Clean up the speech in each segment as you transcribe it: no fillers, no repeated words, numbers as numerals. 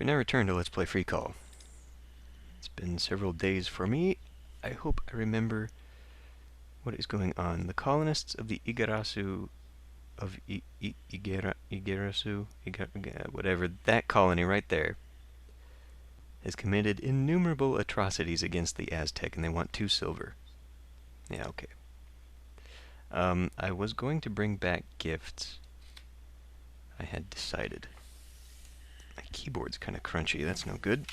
We now return to Let's Play FreeCol. It's been several days for me. I hope I remember what is going on. The colonists of the Igarasu of Igarasu, whatever, that colony right there, has committed innumerable atrocities against the Aztec, and they want 2 silver. Yeah, okay. I was going to bring back gifts. I had decided. My keyboard's kind of crunchy. That's no good.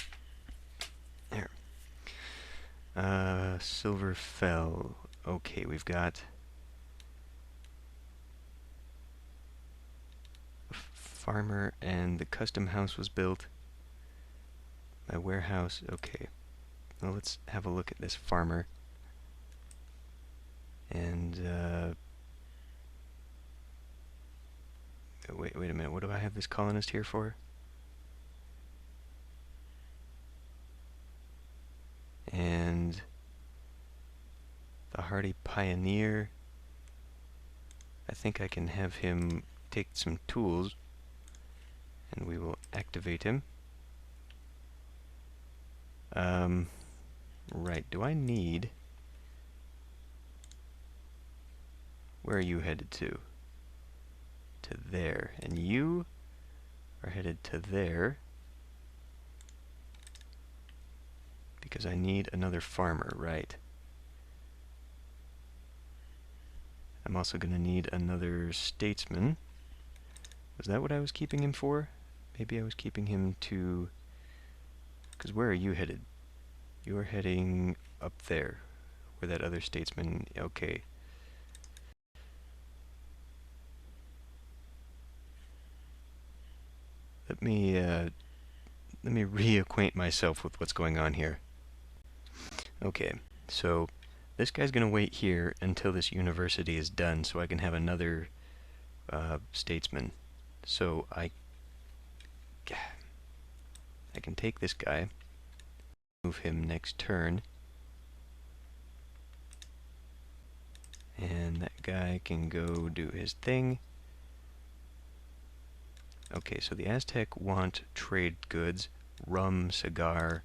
There. Silver fell. Okay, we've got a farmer, and the custom house was built. My warehouse. Okay. Well, let's have a look at this farmer. And wait a minute. What do I have this colonist here for? And the hardy pioneer. I think I can have him take some tools, and we will activate him. Right, do I need... Where are you headed to? To there. And you are headed to there, because I need another farmer, right? I'm also going to need another statesman. Was that what I was keeping him for? Maybe I was keeping him to... Because where are you headed? You are heading up there, where that other statesman... Okay. Let me reacquaint myself with what's going on here. Okay, so this guy's going to wait here until this university is done so I can have another statesman. So I can take this guy, move him next turn, and that guy can go do his thing. Okay, so the Aztec want trade goods, rum, cigar.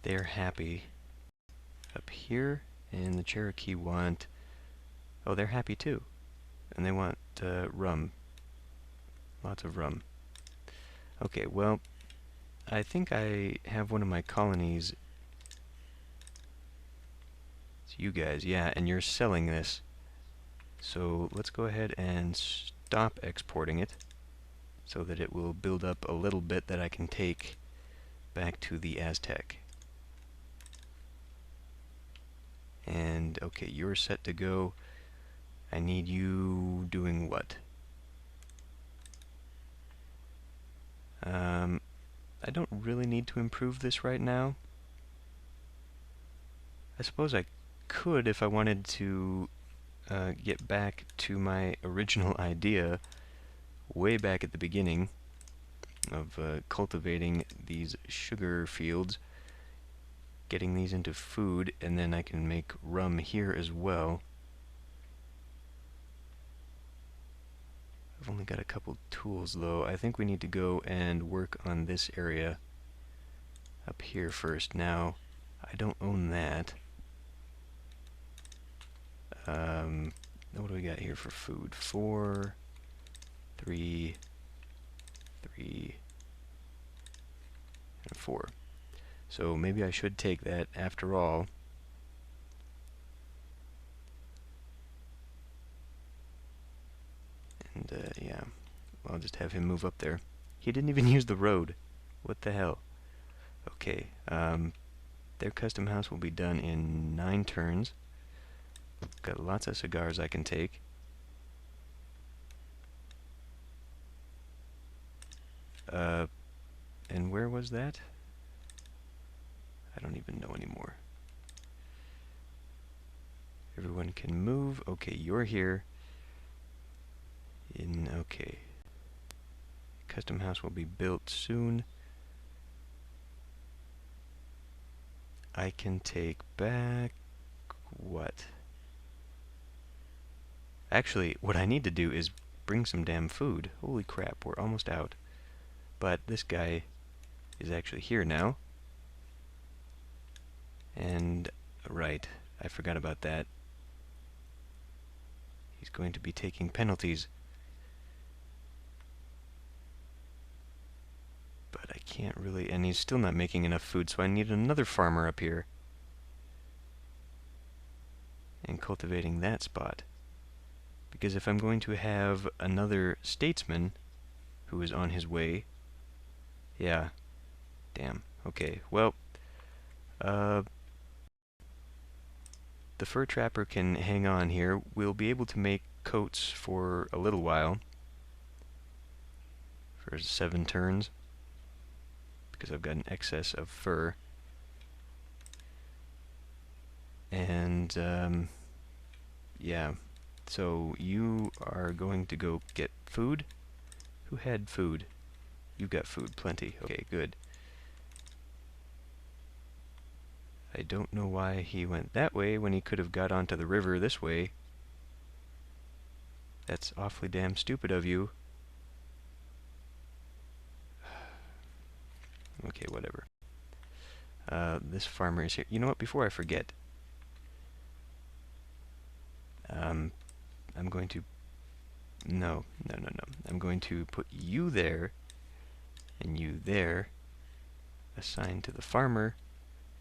They're happy up here, and the Cherokee want... Oh, they're happy too. And they want rum. Lots of rum. Okay, well, I think I have one of my colonies. It's you guys, yeah, and you're selling this. So let's go ahead and stop exporting it so that it will build up a little bit that I can take back to the Aztec. And okay, you're set to go. I need you doing what? I don't really need to improve this right now. I suppose I could if I wanted to get back to my original idea way back at the beginning of cultivating these sugar fields, getting these into food, and then I can make rum here as well. I've only got a couple tools though. I think we need to go and work on this area up here first. Now, I don't own that. What do we got here for food? 4, 3, 3, and 4. So maybe I should take that after all. And yeah, I'll just have him move up there. He didn't even use the road. What the hell? Okay, their custom house will be done in 9 turns. Got lots of cigars I can take. And where was that? I don't even know anymore. Everyone can move. Okay, you're here. Okay. Custom house will be built soon. I can take back what? Actually, what I need to do is bring some damn food. Holy crap, we're almost out. But this guy is actually here now. And, right, I forgot about that. He's going to be taking penalties. But I can't really, and he's still not making enough food, so I need another farmer up here. And cultivating that spot. Because if I'm going to have another statesman who is on his way, yeah, damn, okay, well, the fur trapper can hang on here. We'll be able to make coats for a little while, for 7 turns, because I've got an excess of fur. And, yeah, so you are going to go get food? Who had food? You got food, plenty. Okay, good. I don't know why he went that way when he could have got onto the river this way. That's awfully damn stupid of you. Okay, whatever. This farmer is here. You know what, before I forget, I'm going to... No. I'm going to put you there, and you there, assigned to the farmer,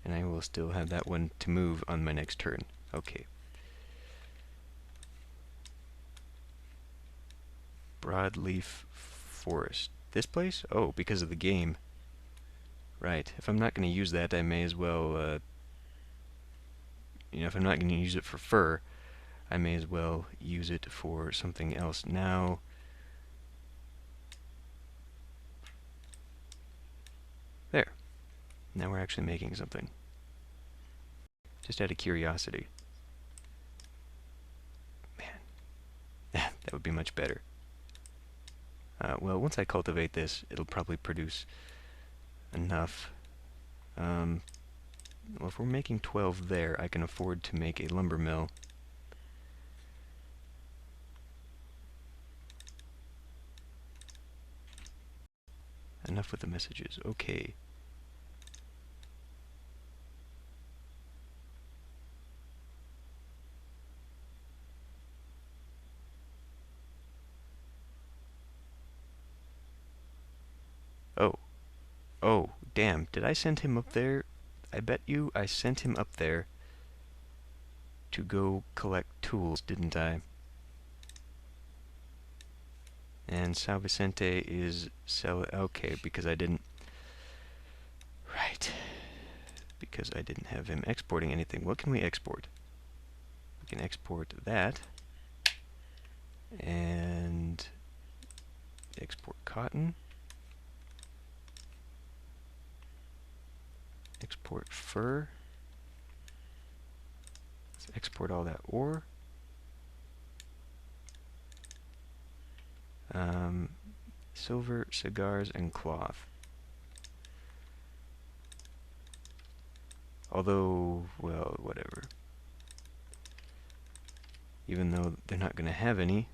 and I will still have that one to move on my next turn. Okay. Broadleaf forest. This place? Oh, because of the game. Right. If I'm not going to use that, I may as well, if I'm not going to use it for fur, I may as well use it for something else. Now, there. Now we're actually making something. Just out of curiosity. Man, that would be much better. Well, once I cultivate this, it'll probably produce enough. Well, if we're making 12 there, I can afford to make a lumber mill. Enough with the messages. Okay. Oh, damn. Did I send him up there? I bet you I sent him up there to go collect tools, didn't I? And São Vicente is okay, because I didn't... Right. Because I didn't have him exporting anything. What can we export? We can export that. And export cotton. Export fur. Let's export all that ore. Silver, cigars, and cloth. Although, well, whatever. Even though they're not going to have any,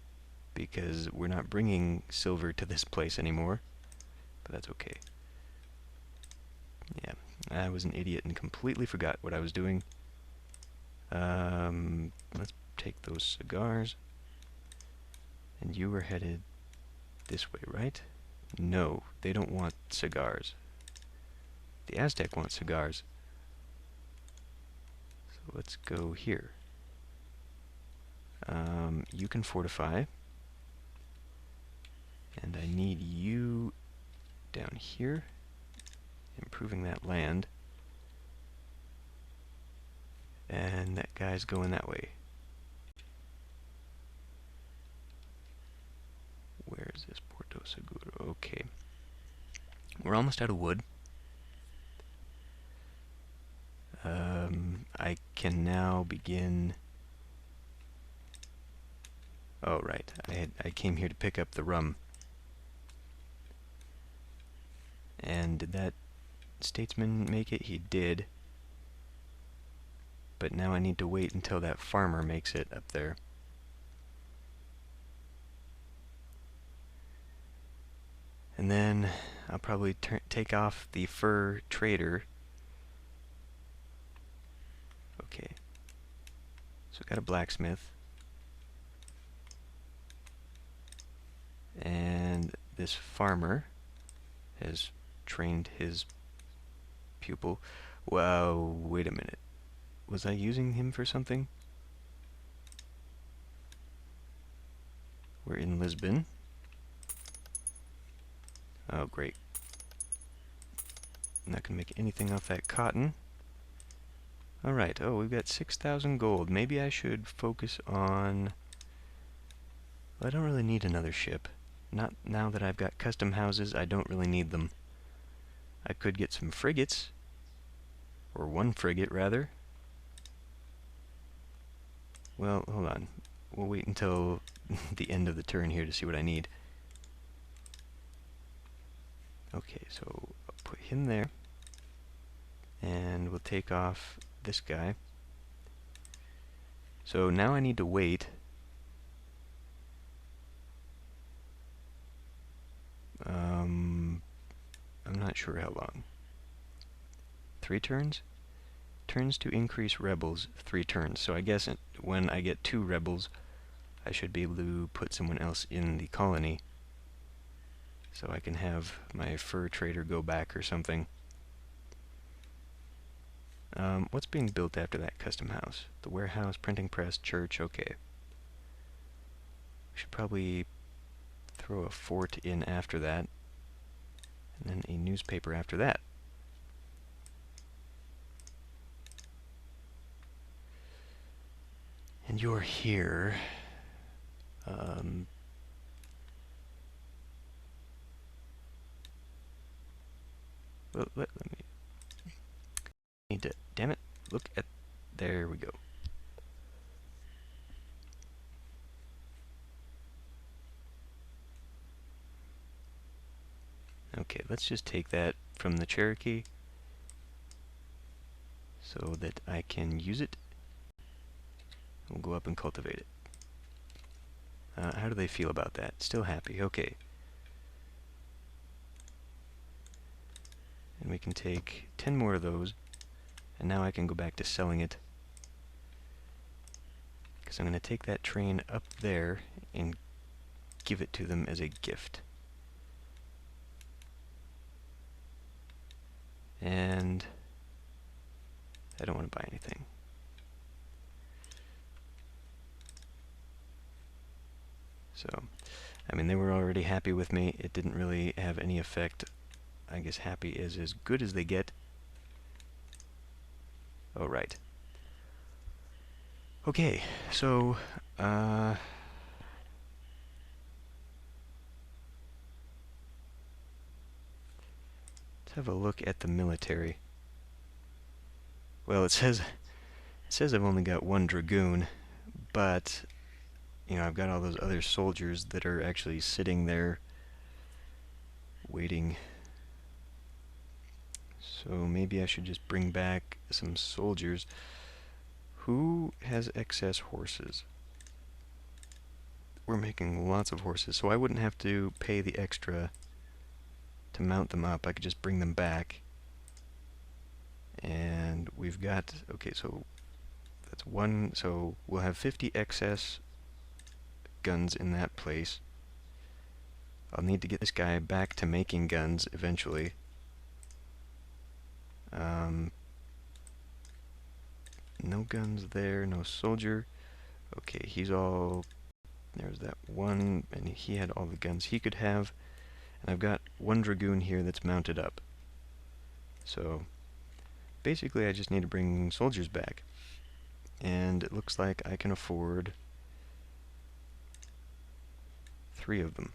because we're not bringing silver to this place anymore. But that's okay. Yeah, I was an idiot and completely forgot what I was doing. Let's take those cigars. And you were headed this way, right? No, they don't want cigars. The Aztec wants cigars. So let's go here. You can fortify. And I need you down here, improving that land. And that guy's going that way. Where is this? Porto Seguro. Okay. We're almost out of wood. I can now begin... Oh, right. I came here to pick up the rum. And did that statesman make it? He did. But now I need to wait until that farmer makes it up there. And then I'll probably take off the fur trader. Okay, so got a blacksmith. And this farmer has trained his pupil. Wow, wait a minute. Was I using him for something? We're in Lisbon. Oh, great. I'm not going to make anything off that cotton. Alright, oh, we've got 6,000 gold. Maybe I should focus on... Well, I don't really need another ship. Not now that I've got custom houses, I don't really need them. I could get some frigates. Or one frigate, rather. Well, hold on. We'll wait until the end of the turn here to see what I need. Okay, so I'll put him there. And we'll take off this guy. So now I need to wait. I'm not sure how long. 3 turns? Turns to increase rebels, 3 turns. So I guess when I get 2 rebels, I should be able to put someone else in the colony. So I can have my fur trader go back or something. What's being built after that custom house? The warehouse, printing press, church, okay. We should probably throw a fort in after that. And then a newspaper after that. And you're here. Well, let me... Need to... Damn it. Look at... There we go. Okay, let's just take that from the Cherokee so that I can use it. We'll go up and cultivate it. How do they feel about that? Still happy. Okay. And we can take 10 more of those, and now I can go back to selling it. Because I'm going to take that train up there and give it to them as a gift. And I don't want to buy anything. So, I mean, they were already happy with me. It didn't really have any effect. I guess happy is as good as they get. Oh, right. Okay, so, let's have a look at the military. Well, it says I've only got 1 dragoon, but you know, I've got all those other soldiers that are actually sitting there waiting. So maybe I should just bring back some soldiers. Who has excess horses? We're making lots of horses, so I wouldn't have to pay the extra to mount them up. I could just bring them back. And we've got, okay, so that's 1, so we'll have 50 excess guns in that place. I'll need to get this guy back to making guns eventually. No guns there, no soldier. Okay, he's all... There's that 1, and he had all the guns he could have. And I've got 1 dragoon here that's mounted up. So, basically I just need to bring soldiers back. And it looks like I can afford 3 of them.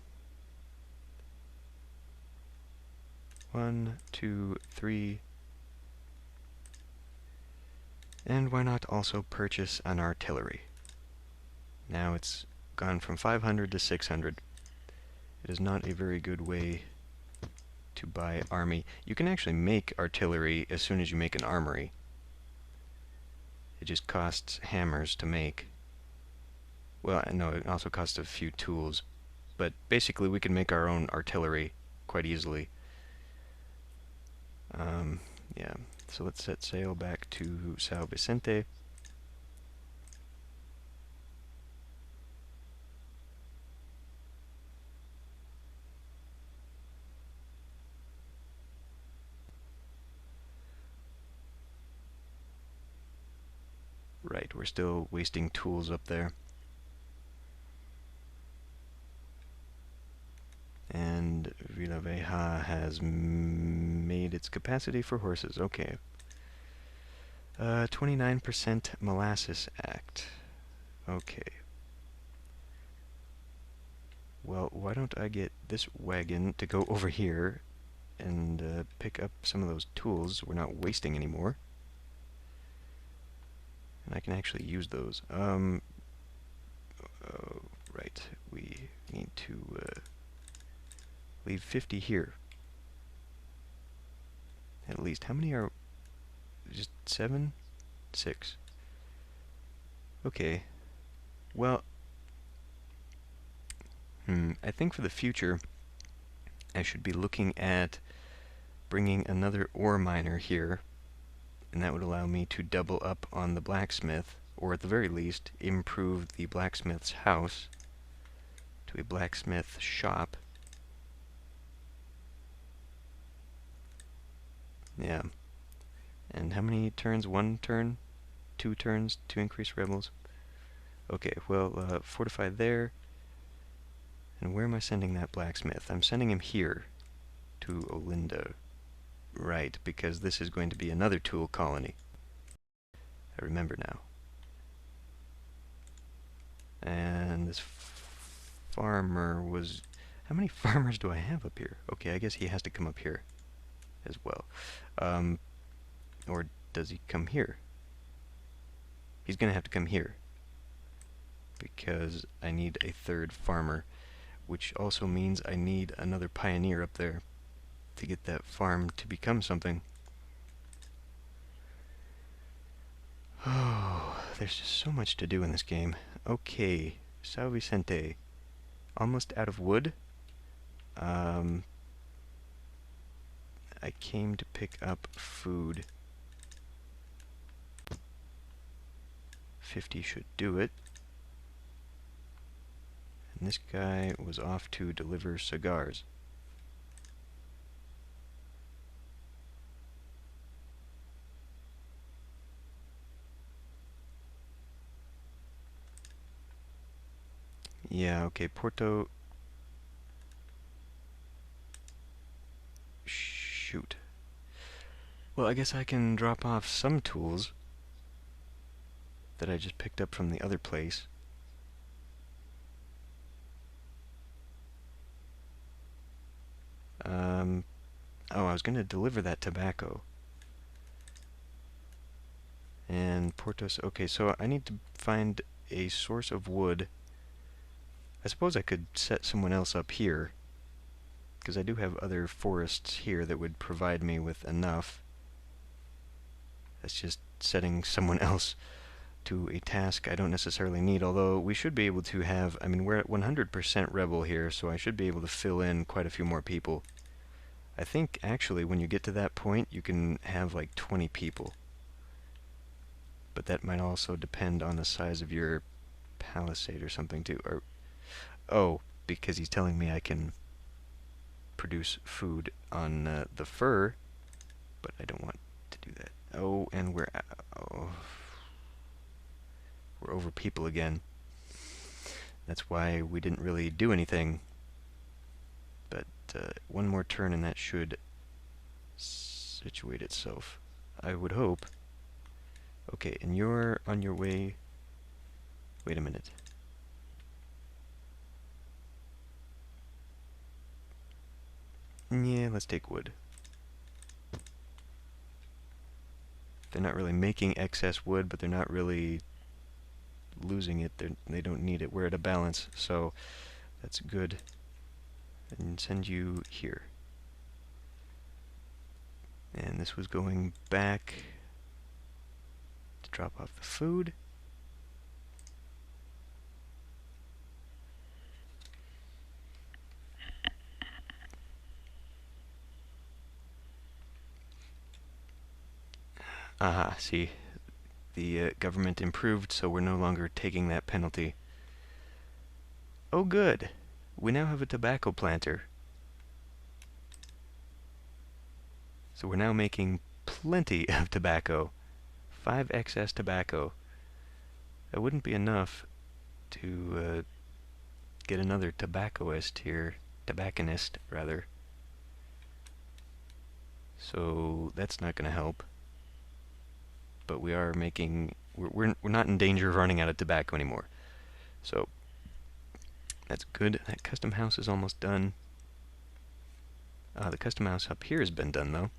1, 2, 3. And why not also purchase an artillery? Now it's gone from 500 to 600. It is not a very good way to buy army. You can actually make artillery as soon as you make an armory. It just costs hammers to make. Well, no, it also costs a few tools. But basically we can make our own artillery quite easily. Yeah, so let's set sail back to Sao Vicente. Right, we're still wasting tools up there. And Villaveja has made its capacity for horses. Okay. 29% Molasses Act. Okay. Well, why don't I get this wagon to go over here and pick up some of those tools we're not wasting anymore. And I can actually use those. Right. We need to leave 50 here. At least. How many are... just 7? 6. Okay. Well, I think for the future, I should be looking at bringing another ore miner here, and that would allow me to double up on the blacksmith, or at the very least, improve the blacksmith's house to a blacksmith shop. Yeah. And how many turns? 1 turn? 2 turns to increase rebels? Okay, well, fortify there. And where am I sending that blacksmith? I'm sending him here, to Olinda. Right, because this is going to be another tool colony. I remember now. And this farmer was... How many farmers do I have up here? Okay, I guess he has to come up here as well. Or does he come here? He's going to have to come here, because I need a 3rd farmer, which also means I need another pioneer up there to get that farm to become something. Oh, there's just so much to do in this game. Okay, Sao Vicente. Almost out of wood. I came to pick up food. 50 should do it. And this guy was off to deliver cigars. Yeah, okay, Porto... Shoot. Well, I guess I can drop off some tools that I just picked up from the other place. Oh, I was going to deliver that tobacco. And Portos... Okay, so I need to find a source of wood. I suppose I could set someone else up here, because I do have other forests here that would provide me with enough. That's just setting someone else to a task I don't necessarily need, although we should be able to have... I mean, we're at 100% rebel here, so I should be able to fill in quite a few more people. I think, actually, when you get to that point, you can have like 20 people. But that might also depend on the size of your palisade or something, too. Or, oh, because he's telling me I can produce food on the fur, but I don't want to do that. Oh, and we're over people again. That's why we didn't really do anything. But one more turn and that should situate itself, I would hope. Okay, and you're on your way... Wait a minute. Yeah, let's take wood. They're not really making excess wood, but they're not really losing it. They don't need it. We're at a balance, so that's good. And send you here. And this was going back to drop off the food. Aha, see, the government improved, so we're no longer taking that penalty. Oh, good. We now have a tobacco planter. So we're now making plenty of tobacco. 5 excess tobacco. That wouldn't be enough to get another tobacconist here. Tobacconist, rather. So that's not going to help. But we are making... We're not in danger of running out of tobacco anymore. So that's good. That custom house is almost done. The custom house up here has been done, though.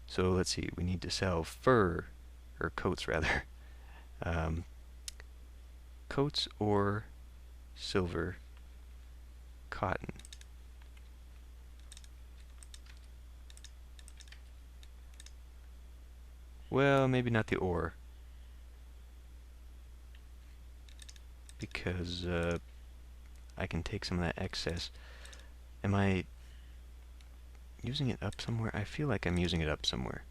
So let's see. We need to sell fur, or coats, rather. Coats or silver cotton. Well, maybe not the ore. Because I can take some of that excess. Am I using it up somewhere? I feel like I'm using it up somewhere.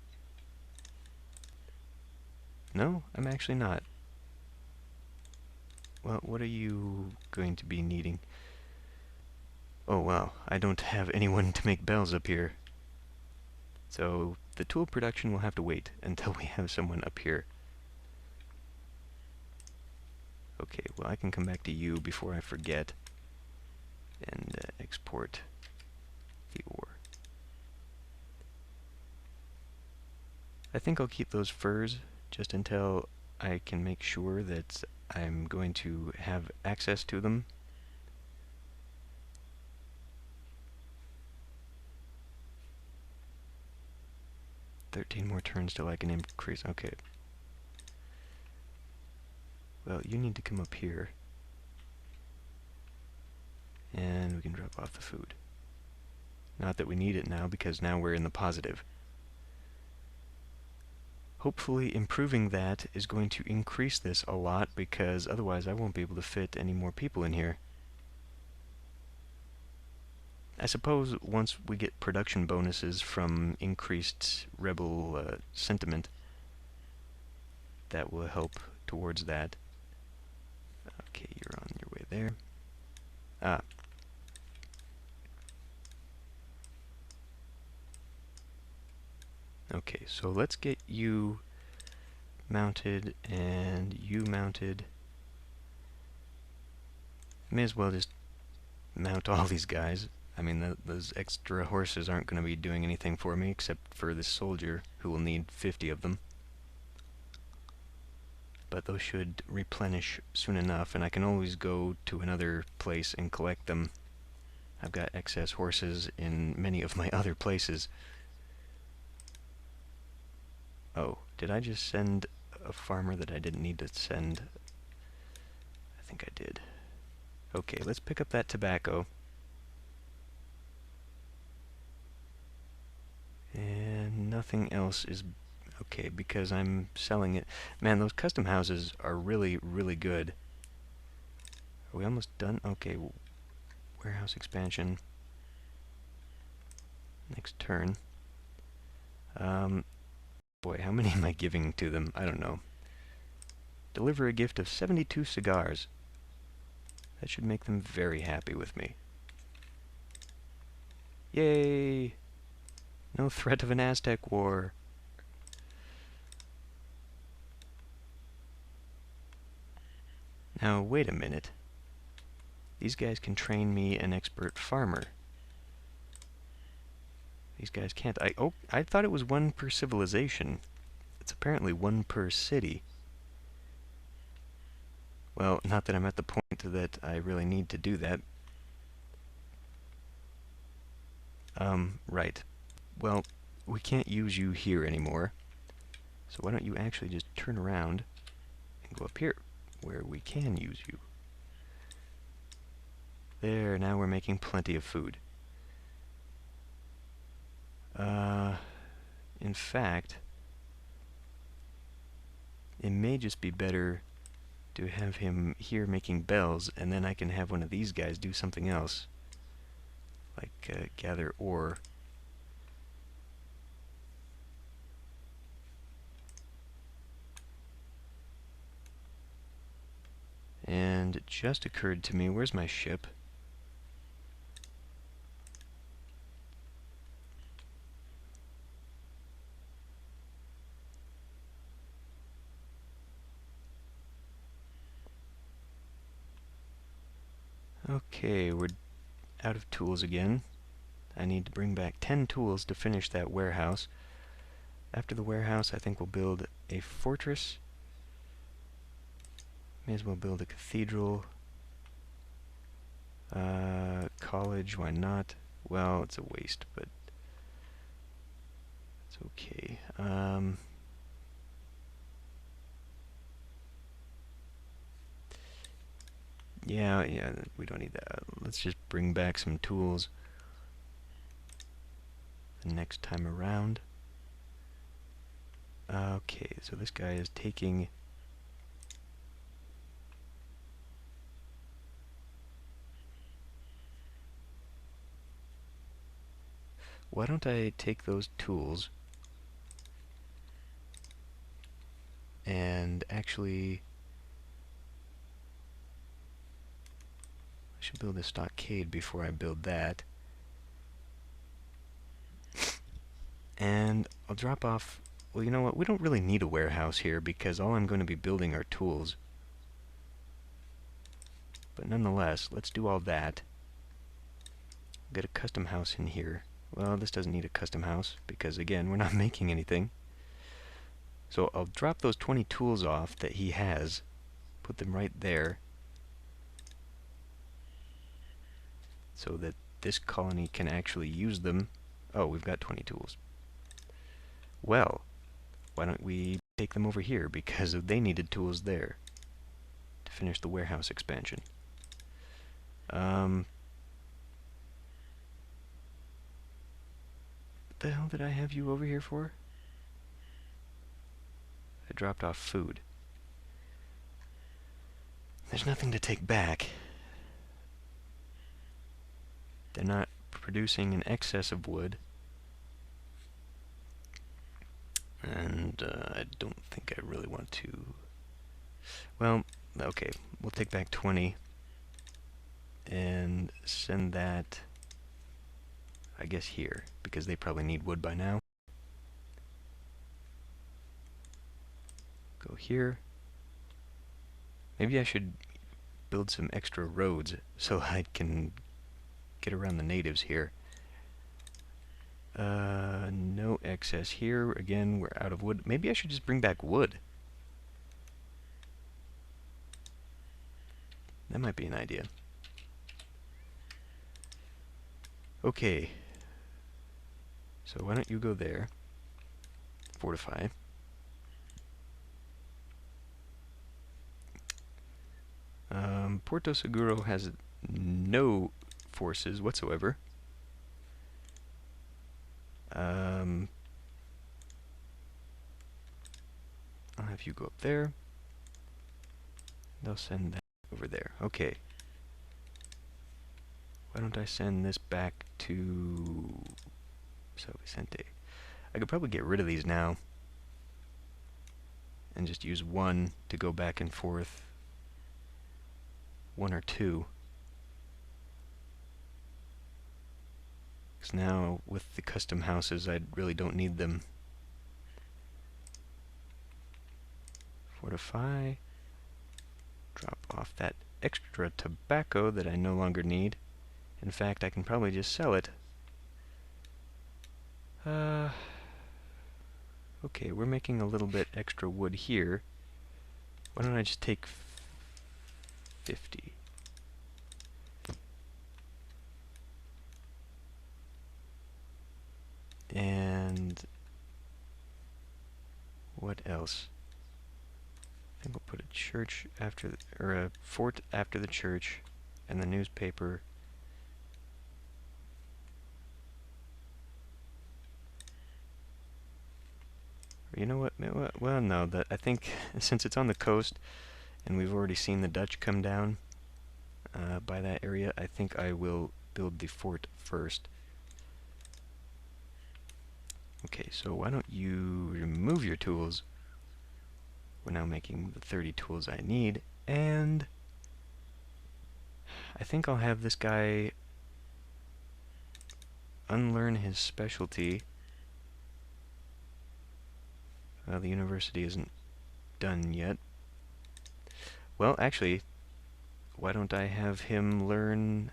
No, I'm actually not. Well, what are you going to be needing? Oh, wow. I don't have anyone to make bells up here. So the tool production will have to wait until we have someone up here. Okay, well, I can come back to you before I forget and export the ore. I think I'll keep those furs just until I can make sure that I'm going to have access to them. "13 more turns till I can increase." Okay. Well, you need to come up here. And we can drop off the food. Not that we need it now, because now we're in the positive. Hopefully improving that is going to increase this a lot, because otherwise I won't be able to fit any more people in here. I suppose once we get production bonuses from increased rebel sentiment, that will help towards that. Okay, you're on your way there. Ah. Okay, so let's get you mounted and you mounted. May as well just mount all these guys. I mean, those extra horses aren't going to be doing anything for me except for this soldier, who will need 50 of them. But those should replenish soon enough, and I can always go to another place and collect them. I've got excess horses in many of my other places. Oh, did I just send a farmer that I didn't need to send? I think I did. Okay, let's pick up that tobacco. And nothing else is okay, because I'm selling it. Man, those custom houses are really, really good. Are we almost done? Okay, warehouse expansion. Next turn. Boy, how many am I giving to them? I don't know. Deliver a gift of 72 cigars. That should make them very happy with me. Yay! No threat of an Aztec war. Now, wait a minute. These guys can train me an expert farmer. These guys can't. I thought it was 1 per civilization. It's apparently 1 per city. Well, not that I'm at the point that I really need to do that. Right. Well, we can't use you here anymore. So why don't you actually just turn around and go up here, where we can use you. There, now we're making plenty of food. In fact, it may just be better to have him here making bells, and then I can have one of these guys do something else, like gather ore. just occurred to me. Where's my ship? Okay, we're out of tools again. I need to bring back 10 tools to finish that warehouse. After the warehouse, I think we'll build a fortress. May as well build a cathedral. College, why not? Well, it's a waste, but it's okay. Yeah, we don't need that. Let's just bring back some tools the next time around. Okay, so this guy is taking... Why don't I take those tools and actually... I should build a stockade before I build that. And I'll drop off... Well, you know what? We don't really need a warehouse here because all I'm going to be building are tools. But nonetheless, let's do all that. Get a custom house in here. Well, this doesn't need a custom house because, again, we're not making anything. So I'll drop those 20 tools off that he has, put them right there, so that this colony can actually use them. Oh, we've got 20 tools. Well, why don't we take them over here because they needed tools there to finish the warehouse expansion. What the hell did I have you over here for? I dropped off food. There's nothing to take back. They're not producing an excess of wood. And I don't think I really want to... Well, okay, we'll take back 20 and send that, I guess, here, because they probably need wood by now. Go here. Maybe I should build some extra roads so I can get around the natives here. No excess here. Again, we're out of wood. Maybe I should just bring back wood. That might be an idea. Okay. So why don't you go there? Fortify. Porto Seguro has no forces whatsoever. I'll have you go up there. They'll send that over there. Okay. Why don't I send this back to Sao Vicente? I could probably get rid of these now and just use one to go back and forth. One or two. Because now, with the custom houses, I really don't need them. Fortify. Drop off that extra tobacco that I no longer need. In fact, I can probably just sell it. Okay, we're making a little bit extra wood here. Why don't I just take 50? And what else? I think we'll put a church after, or a fort after the church, and the newspaper. Or you know what? Well, no. I think since it's on the coast, and we've already seen the Dutch come down by that area, I think I will build the fort first. Okay, so why don't you remove your tools? We're now making the 30 tools I need, and I think I'll have this guy unlearn his specialty. The university isn't done yet. Well, actually, why don't I have him learn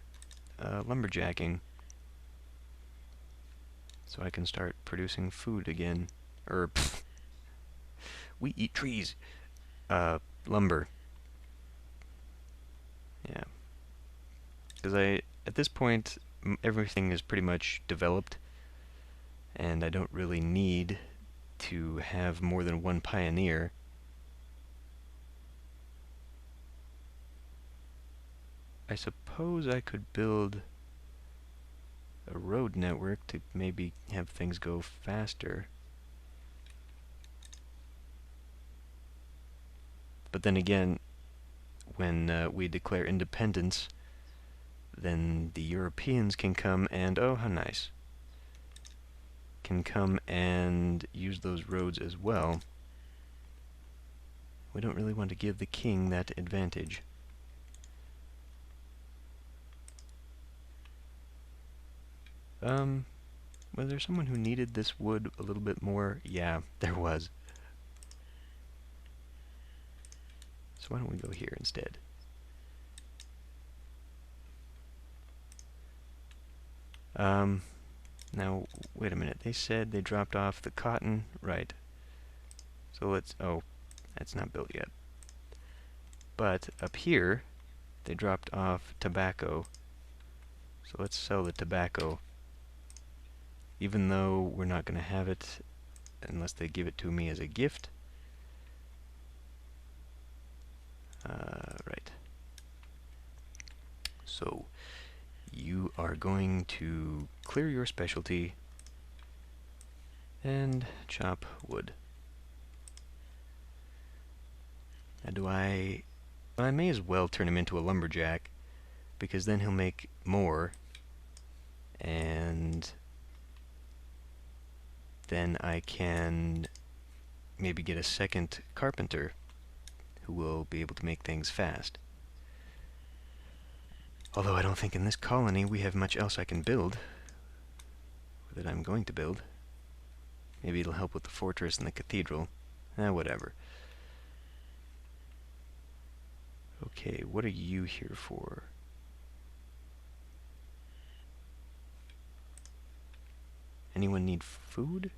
lumberjacking so I can start producing food again? Or, pfft, we eat trees. Lumber. Yeah. Because at this point, everything is pretty much developed, and I don't really need to have more than one pioneer. I suppose I could build a road network to maybe have things go faster. But then again, when we declare independence, then the Europeans can come and, oh, how nice, can come and use those roads as well. We don't really want to give the king that advantage. Was there someone who needed this wood a little bit more? Yeah, there was. So why don't we go here instead? Now, wait a minute. They said they dropped off the cotton. Right. So let's... Oh, that's not built yet. But up here, they dropped off tobacco. So let's sell the tobacco. Even though we're not going to have it unless they give it to me as a gift. Right. So, you are going to clear your specialty and chop wood. Now I may as well turn him into a lumberjack, because then he'll make more, and then I can maybe get a second carpenter who will be able to make things fast. Although I don't think in this colony we have much else I can build, that I'm going to build. Maybe it'll help with the fortress and the cathedral. Whatever. Okay, what are you here for? Anyone need food?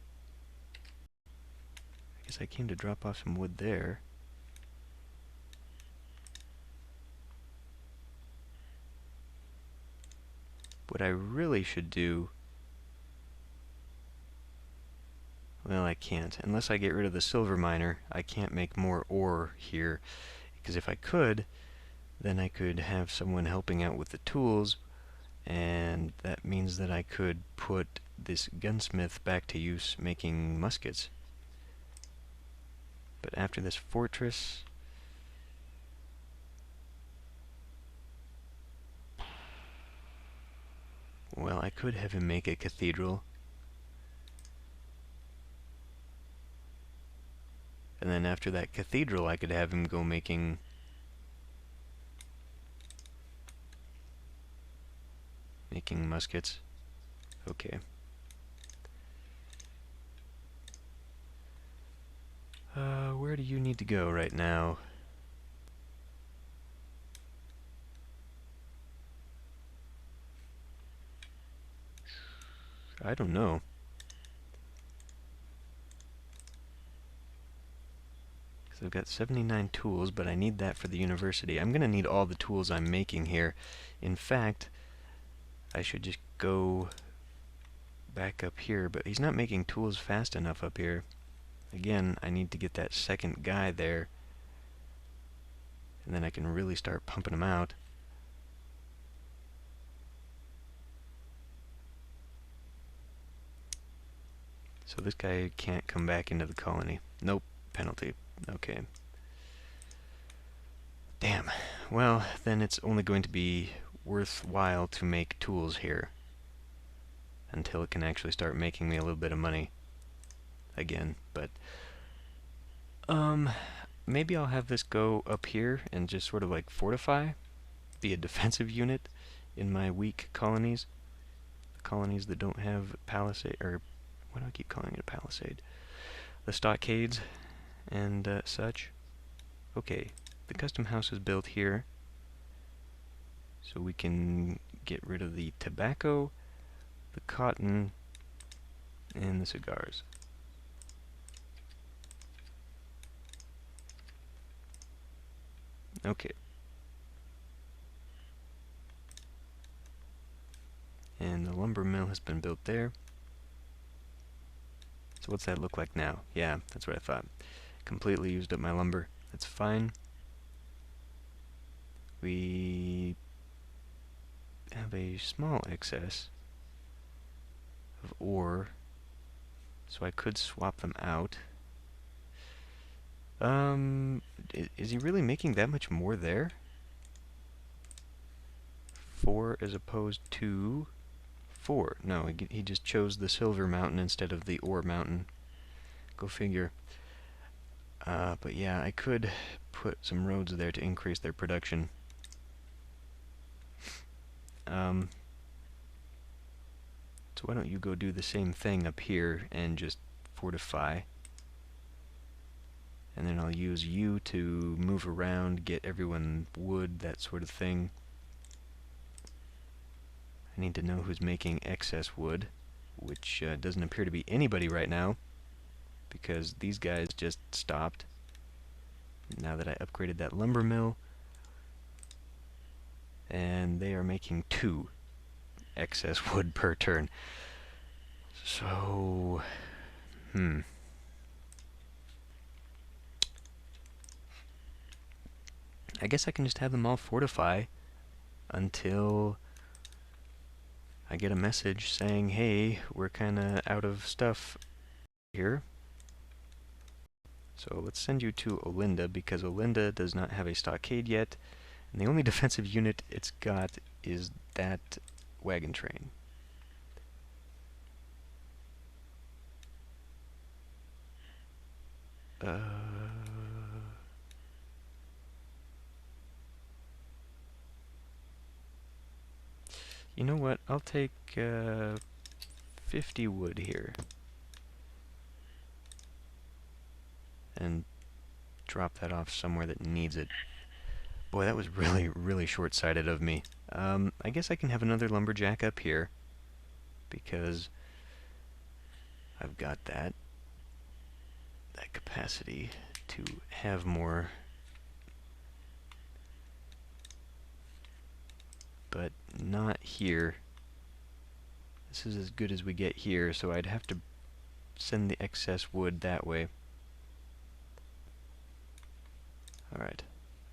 I guess I came to drop off some wood there. What I really should do... Well, I can't. Unless I get rid of the silver miner, I can't make more ore here. Because if I could, then I could have someone helping out with the tools, and that means that I could put this gunsmith back to use making muskets. But after this fortress... Well, I could have him make a cathedral. And then after that cathedral, I could have him go making... muskets. Okay. Where do you need to go right now? I don't know. So I've got 79 tools, but I need that for the university. I'm going to need all the tools I'm making here. In fact, I should just go back up here, but he's not making tools fast enough up here. Again, I need to get that second guy there, and then I can really start pumping them out. So this guy can't come back into the colony. Nope, penalty. Okay. Damn. Well, then it's only going to be worthwhile to make tools here until it can actually start making me a little bit of money again. But maybe I'll have this go up here and just sort of like fortify be a defensive unit in my weak colonies. The colonies that don't have palisade, or why do I keep calling it a palisade? The stockades and such. Okay, the custom house is built here, so we can get rid of the tobacco, the cotton, and the cigars. Okay. And the lumber mill has been built there. So what's that look like now? Yeah, that's what I thought. Completely used up my lumber. That's fine. We have a small excess of ore, so I could swap them out. Is he really making that much more there? 4 as opposed to 4. No, he just chose the silver mountain instead of the ore mountain. Go figure. But yeah, I could put some roads there to increase their production. So why don't you go do the same thing up here and just fortify. And then I'll use you to move around, get everyone wood, that sort of thing. I need to know who's making excess wood, which doesn't appear to be anybody right now, because these guys just stopped. Now that I upgraded that lumber mill, and they are making 2 excess wood per turn. So, I guess I can just have them all fortify until I get a message saying, hey, we're kinda out of stuff here. So let's send you to Olinda, because Olinda does not have a stockade yet, and the only defensive unit it's got is that wagon train. You know what? I'll take 50 wood here and drop that off somewhere that needs it. Boy, that was really, really short-sighted of me. I guess I can have another lumberjack up here, because I've got that capacity to have more. But not here. This is as good as we get here, so I'd have to send the excess wood that way. Alright.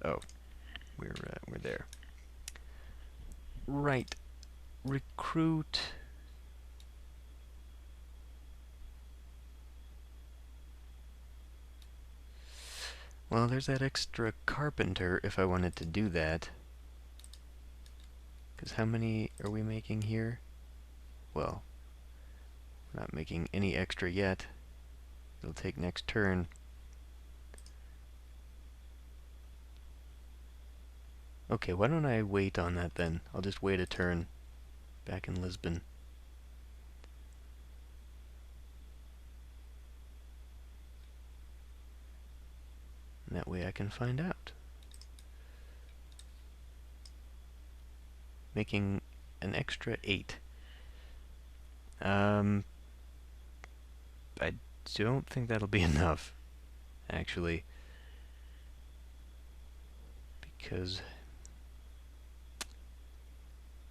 Oh, we're there. Right. Recruit. Well, there's that extra carpenter if I wanted to do that. Because how many are we making here? Well, we're not making any extra yet. It'll take next turn. Okay, why don't I wait on that then? I'll just wait a turn back in Lisbon. And that way I can find out. Making an extra 8. I don't think that'll be enough, actually, because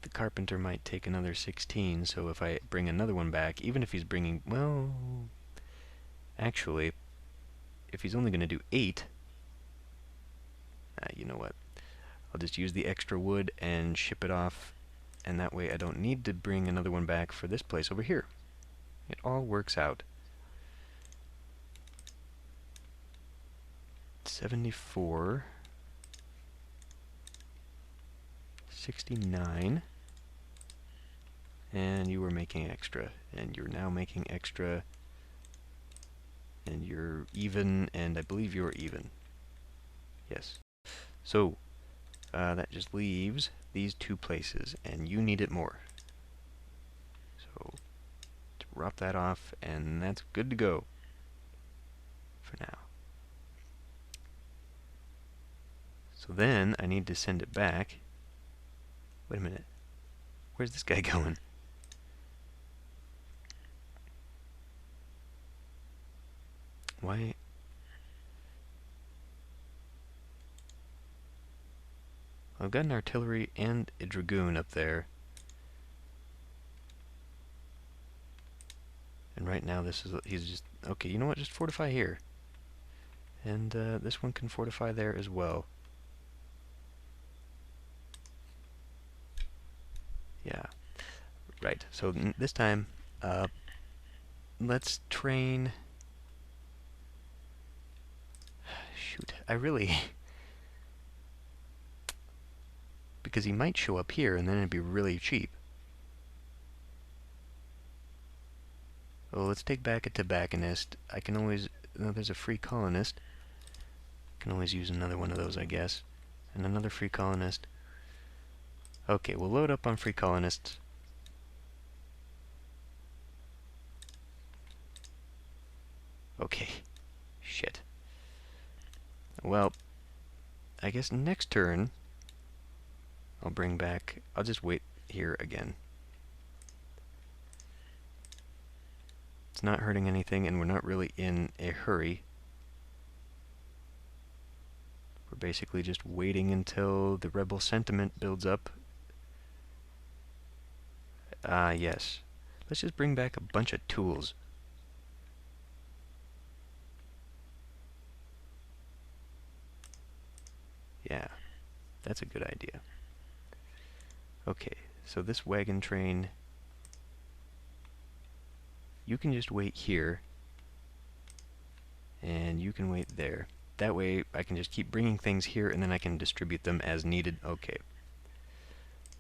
the carpenter might take another 16, so if I bring another one back, even if he's bringing, well, actually, if he's only going to do 8, you know what, I'll just use the extra wood and ship it off, and that way I don't need to bring another one back for this place over here. It all works out. 74, 69, and you were making extra, and you're now making extra, and you're even, and I believe you're even. Yes. So, that just leaves these two places, and you need it more. So drop that off, and that's good to go for now. So then I need to send it back. Wait a minute. Where's this guy going? Why? I've got an artillery and a dragoon up there. And right now he's just, okay, you know what, just fortify here. And this one can fortify there as well. Yeah, right, so this time, let's train, shoot, I really, because he might show up here and then it'd be really cheap. Oh, let's take back a tobacconist. I can always, no, there's a free colonist. Can always use another one of those, I guess. And another free colonist. Okay, we'll load up on free colonists. Okay. Shit. Well, I guess next turn, I'll bring back, I'll just wait here again. It's not hurting anything, and we're not really in a hurry. We're basically just waiting until the rebel sentiment builds up. Yes. Let's just bring back a bunch of tools. Yeah, that's a good idea. Okay, so this wagon train, you can just wait here, and you can wait there. That way I can just keep bringing things here, and then I can distribute them as needed. Okay.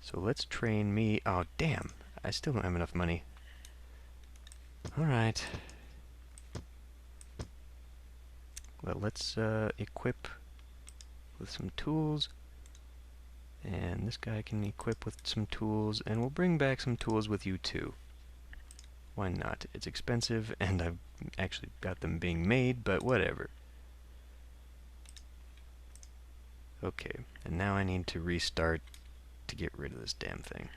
So let's train me. Oh, damn. I still don't have enough money. Alright. Well, let's equip with some tools. And this guy can equip with some tools, and we'll bring back some tools with you too. Why not? It's expensive, and I've actually got them being made, but whatever. Okay, and now I need to restart to get rid of this damn thing.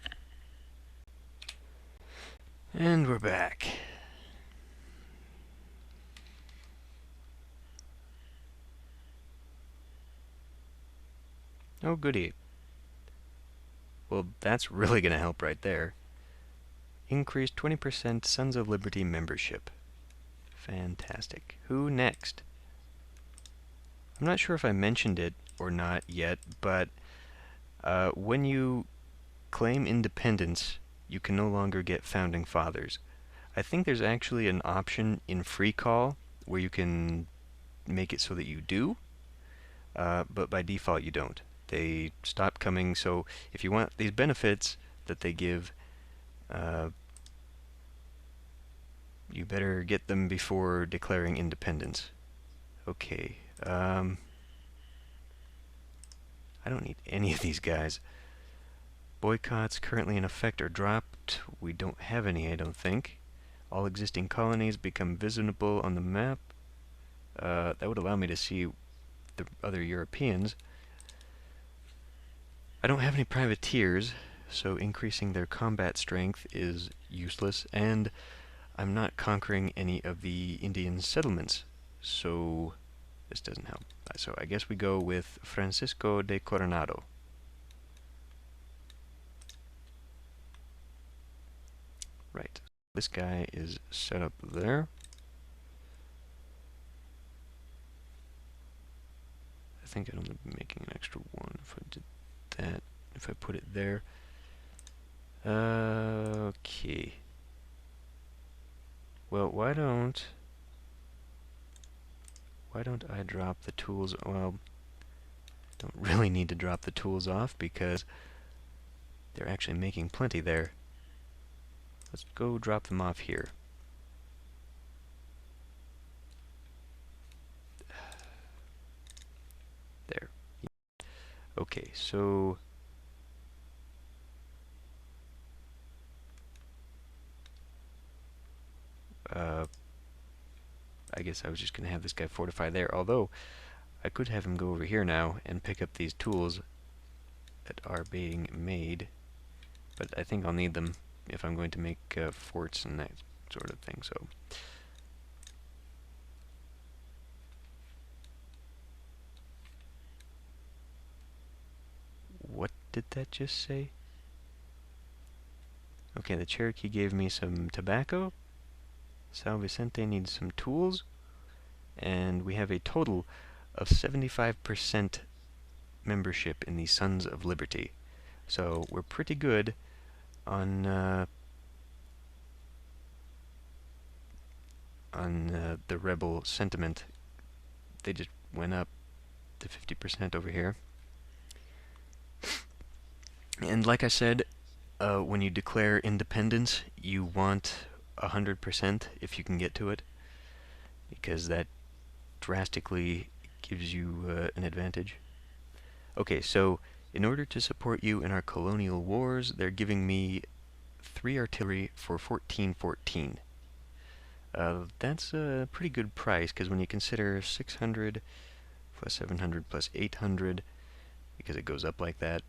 And we're back. Oh, goody. Well, that's really going to help right there. Increased 20% Sons of Liberty membership. Fantastic. Who next? I'm not sure if I mentioned it or not yet, but when you claim independence, you can no longer get Founding Fathers. I think there's actually an option in FreeCol where you can make it so that you do, but by default you don't. They stop coming, so if you want these benefits that they give, you better get them before declaring independence. Okay, I don't need any of these guys. Boycotts currently in effect are dropped. We don't have any, I don't think. All existing colonies become visible on the map. That would allow me to see the other Europeans. I don't have any privateers, so increasing their combat strength is useless, and I'm not conquering any of the Indian settlements, so this doesn't help. So I guess we go with Francisco de Coronado. Right. This guy is set up there. I think I'd only be making an extra one if I did that, if I put it there. Okay. Well, why don't I drop the tools? Well, don't really need to drop the tools off because they're actually making plenty there. Let's go drop them off here. There. Okay, so uh, I guess I was just gonna have this guy fortify there, although I could have him go over here now and pick up these tools that are being made, but I think I'll need them if I'm going to make forts and that sort of thing, so. What did that just say? Okay, the Cherokee gave me some tobacco. Sal Vicente needs some tools. And we have a total of 75% membership in the Sons of Liberty. So we're pretty good on the rebel sentiment. They just went up to 50% over here. And like I said, when you declare independence, you want 100% if you can get to it, because that drastically gives you an advantage. Okay, so in order to support you in our colonial wars, they're giving me 3 artillery for 1414. That's a pretty good price, because when you consider 600 plus 700 plus 800, because it goes up like that,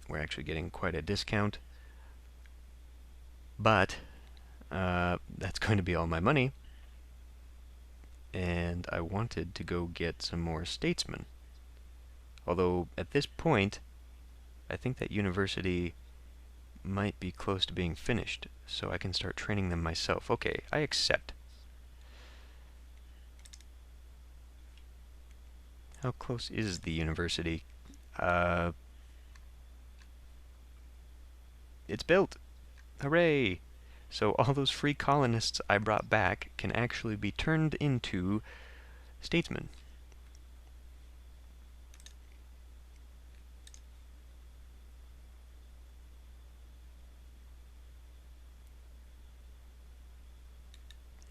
we're actually getting quite a discount. But that's going to be all my money, and I wanted to go get some more statesmen. Although, at this point, I think that university might be close to being finished, so I can start training them myself. Okay, I accept. How close is the university? It's built! Hooray! So all those free colonists I brought back can actually be turned into statesmen.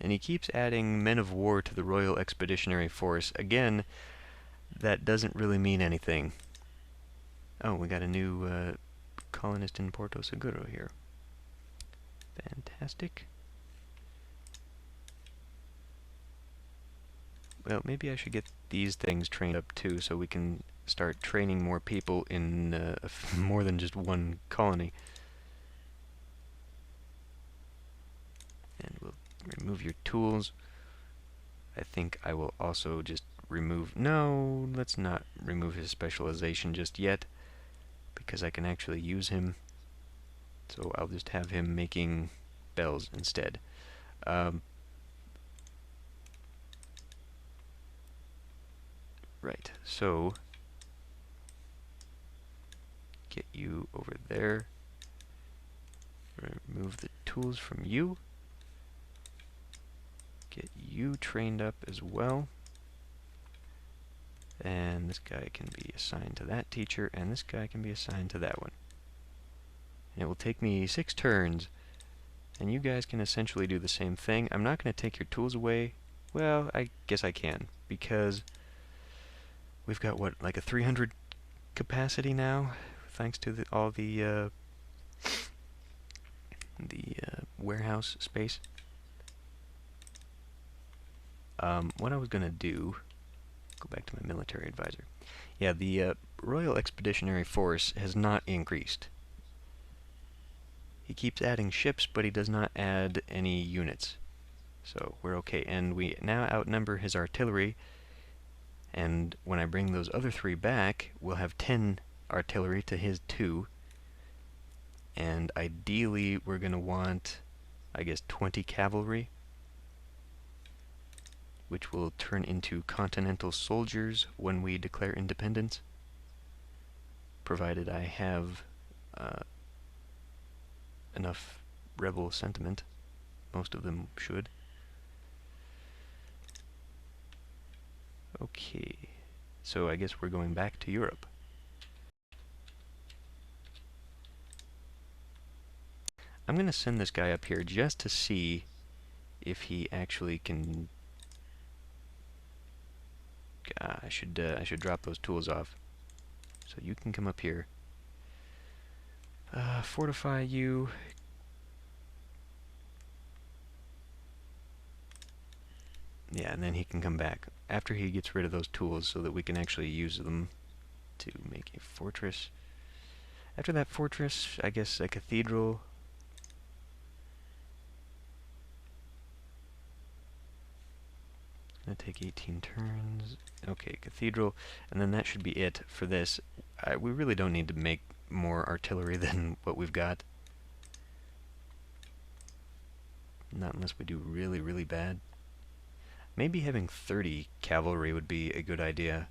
And he keeps adding men of war to the Royal Expeditionary Force. Again, that doesn't really mean anything. Oh, we got a new colonist in Porto Seguro here. Fantastic. Well, maybe I should get these things trained up too, so we can start training more people in more than just one colony. And we'll remove your tools. I think I will also just remove... No, let's not remove his specialization just yet, because I can actually use him. So I'll just have him making bells instead. Right, so get you over there. Remove the tools from you. Get you trained up as well. And this guy can be assigned to that teacher, and this guy can be assigned to that one. And it will take me 6 turns, and you guys can essentially do the same thing. I'm not going to take your tools away. Well, I guess I can, because we've got, what, like a 300 capacity now, thanks to all the warehouse space. What I was going to do, go back to my military advisor. Yeah, the Royal Expeditionary Force has not increased. He keeps adding ships, but he does not add any units. So we're okay. And we now outnumber his artillery. And when I bring those other 3 back, we'll have 10 artillery to his 2. And ideally, we're going to want, I guess, 20 cavalry, which will turn into continental soldiers when we declare independence, provided I have enough rebel sentiment. Most of them should. Okay, so I guess we're going back to Europe. I'm going to send this guy up here just to see if he actually can... I should drop those tools off. So you can come up here. Fortify you. Yeah, and then he can come back after he gets rid of those tools so that we can actually use them to make a fortress. After that fortress, I guess a cathedral. Gonna take 18 turns. Okay, cathedral, and then that should be it for this. We really don't need to make more artillery than what we've got. Not unless we do really, really bad. Maybe having 30 cavalry would be a good idea.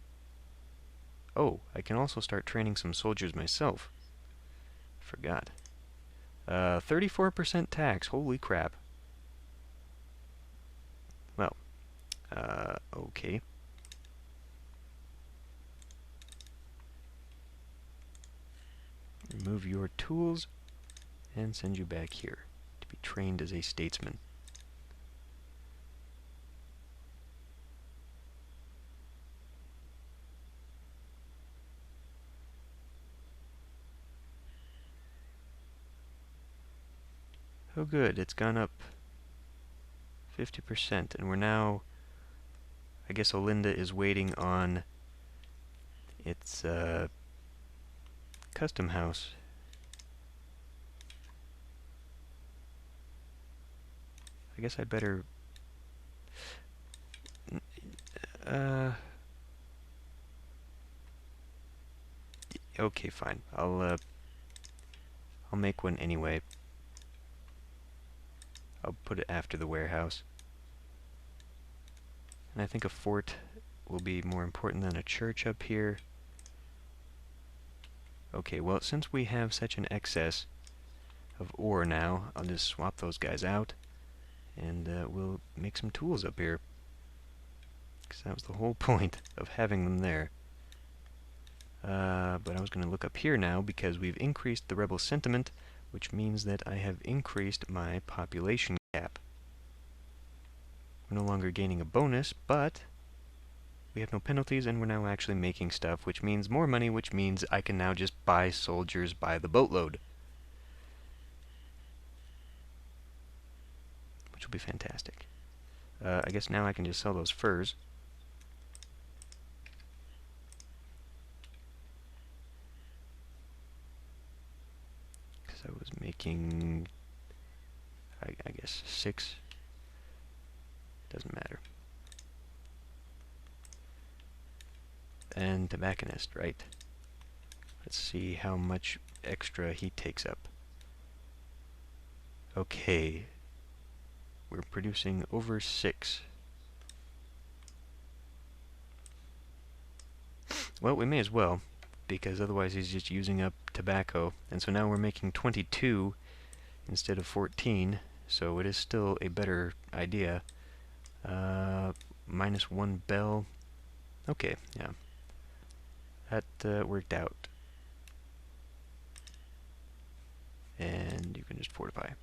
Oh, I can also start training some soldiers myself. Forgot. 34% tax. Holy crap. Well, okay. Remove your tools and send you back here to be trained as a statesman. Oh good, it's gone up 50%, and we're now, I guess Olinda is waiting on its custom house. I guess I'd better okay, fine. I'll make one anyway. I'll put it after the warehouse. And I think a fort will be more important than a church up here. Okay, well, since we have such an excess of ore now, I'll just swap those guys out, and we'll make some tools up here. Because that was the whole point of having them there. But I was going to look up here now, because we've increased the rebel sentiment, which means that I have increased my population cap. We're no longer gaining a bonus, but we have no penalties, and we're now actually making stuff, which means more money, which means I can now just buy soldiers by the boatload. Which will be fantastic. I guess now I can just sell those furs. Because I was making, I guess, 6. Doesn't matter. And tobacconist, right? Let's see how much extra he takes up. Okay. We're producing over 6. Well, we may as well, because otherwise he's just using up tobacco. And so now we're making 22 instead of 14, so it is still a better idea. -1 bell. Okay, yeah. That worked out. And you can just fortify.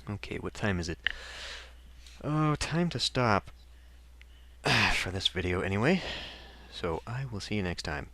Okay, what time is it? Oh, time to stop. For this video anyway. So I will see you next time.